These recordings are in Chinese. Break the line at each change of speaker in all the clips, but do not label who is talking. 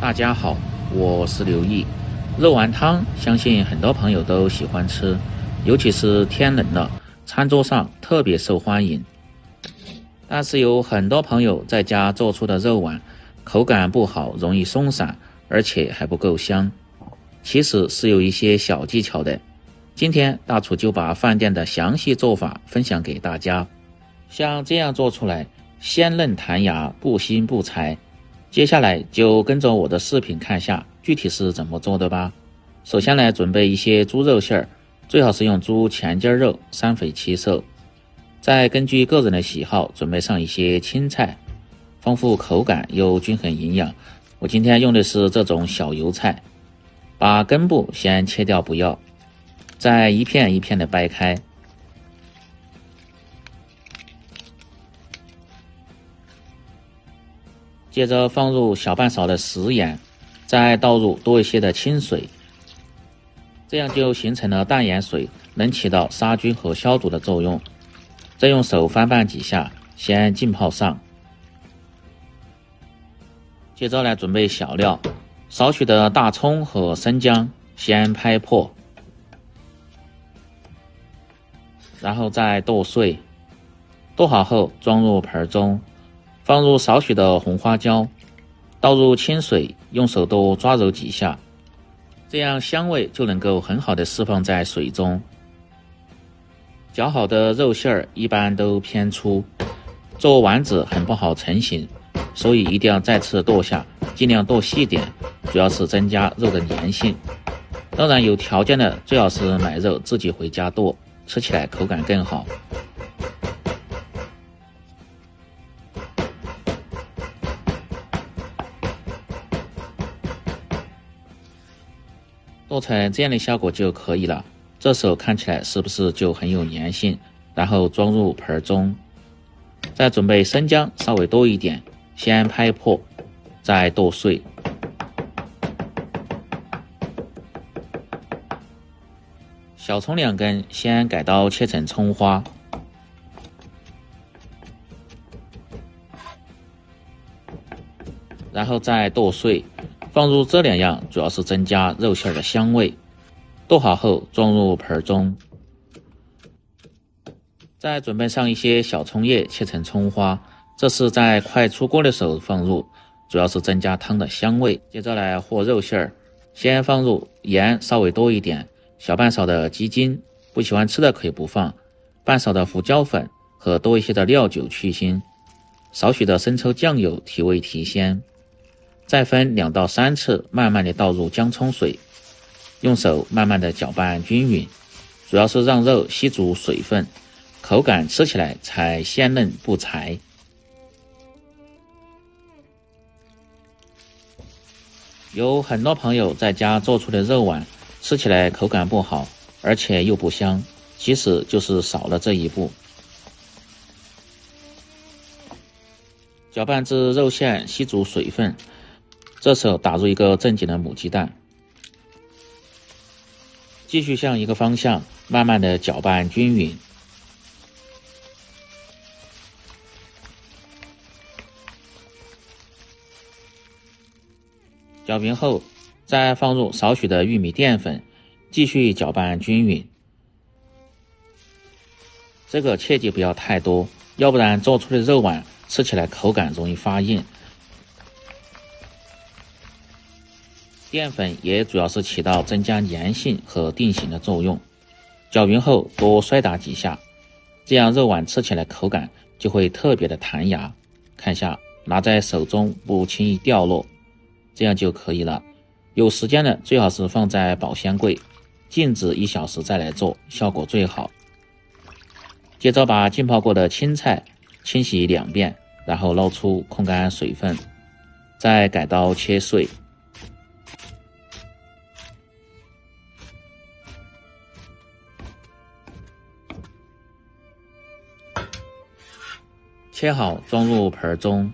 大家好，我是刘毅。肉丸汤相信很多朋友都喜欢吃，尤其是天冷了，餐桌上特别受欢迎。但是有很多朋友在家做出的肉丸口感不好，容易松散，而且还不够香。其实是有一些小技巧的。今天大厨就把饭店的详细做法分享给大家。像这样做出来，鲜嫩弹牙，不腥不柴。接下来就跟着我的视频看下具体是怎么做的吧。首先来准备一些猪肉馅儿，最好是用猪前筋肉3肥7瘦。再根据个人的喜好准备上一些青菜，丰富口感又均衡营养。我今天用的是这种小油菜，把根部先切掉不要，再一片一片的掰开。接着放入小半勺的食盐，再倒入多一些的清水，这样就形成了淡盐水，能起到杀菌和消毒的作用。再用手翻拌几下，先浸泡上。接着来准备小料，少许的大葱和生姜先拍破，然后再剁碎，剁好后装入盆中，放入少许的红花椒，倒入清水，用手多抓揉几下，这样香味就能够很好的释放在水中。绞好的肉馅儿一般都偏粗，做丸子很不好成型，所以一定要再次剁下，尽量剁细点，主要是增加肉的粘性。当然有条件的最好是买肉自己回家剁，吃起来口感更好。剁成这样的效果就可以了，这时候看起来是不是就很有粘性？然后装入盆中，再准备生姜稍微多一点，先拍破，再剁碎。小葱2根，先改刀切成葱花，然后再剁碎。放入这2样主要是增加肉馅的香味。剁好后装入盆中，再准备上一些小葱叶切成葱花，这是在快出锅的时候放入，主要是增加汤的香味。接着来和肉馅儿，先放入盐稍微多一点，小半勺的鸡精，不喜欢吃的可以不放，半勺的胡椒粉和多一些的料酒去腥，少许的生抽酱油提味提鲜。再分2到3次慢慢的倒入姜葱水，用手慢慢的搅拌均匀，主要是让肉吸足水分，口感吃起来才鲜嫩不柴。有很多朋友在家做出的肉丸吃起来口感不好，而且又不香，其实就是少了这一步。搅拌至肉馅吸足水分，这时候打入一个正经的母鸡蛋，继续向一个方向慢慢的搅拌均匀。搅匀后，再放入少许的玉米淀粉，继续搅拌均匀。这个切记不要太多，要不然做出的肉丸吃起来口感容易发硬。淀粉也主要是起到增加粘性和定型的作用。搅匀后多摔打几下，这样肉丸吃起来口感就会特别的弹牙。看下，拿在手中不轻易掉落，这样就可以了。有时间的最好是放在保鲜柜，静置1小时再来做，效果最好。接着把浸泡过的青菜清洗2遍，然后捞出控干水分，再改刀切碎。切好装入盆中，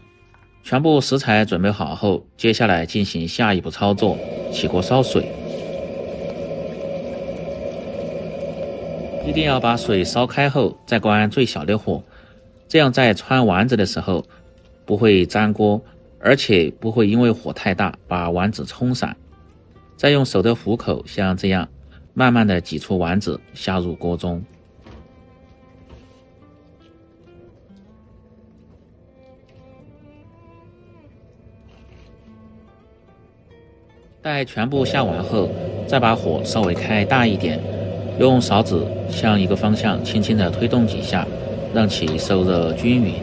全部食材准备好后，接下来进行下一步操作，起锅烧水。一定要把水烧开后再关最小的火，这样在穿丸子的时候不会粘锅，而且不会因为火太大把丸子冲散。再用手的虎口像这样慢慢的挤出丸子，下入锅中。待全部下完后，再把火稍微开大一点，用勺子向一个方向轻轻地推动几下，让其受热均匀。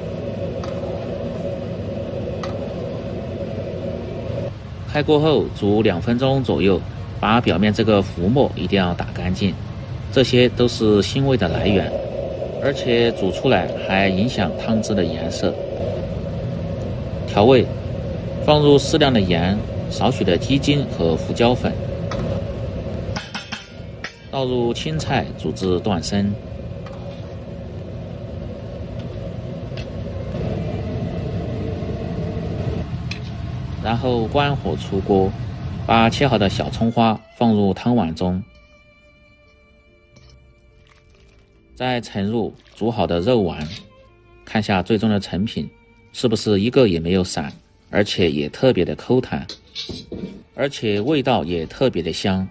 开锅后煮2分钟左右，把表面这个浮沫一定要打干净，这些都是腥味的来源，而且煮出来还影响汤汁的颜色。调味，放入适量的盐，少许的鸡精和胡椒粉，倒入青菜煮至断生，然后关火出锅，把切好的小葱花放入汤碗中，再盛入煮好的肉丸，看下最终的成品是不是一个也没有散，而且也特别的口弹，而且味道也特别的香。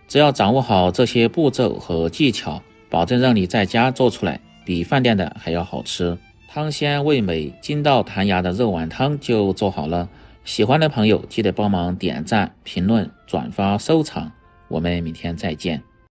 只要掌握好这些步骤和技巧，保证让你在家做出来比饭店的还要好吃。汤鲜味美、筋道弹牙的肉丸汤就做好了。喜欢的朋友记得帮忙点赞、评论、转发、收藏。我们明天再见。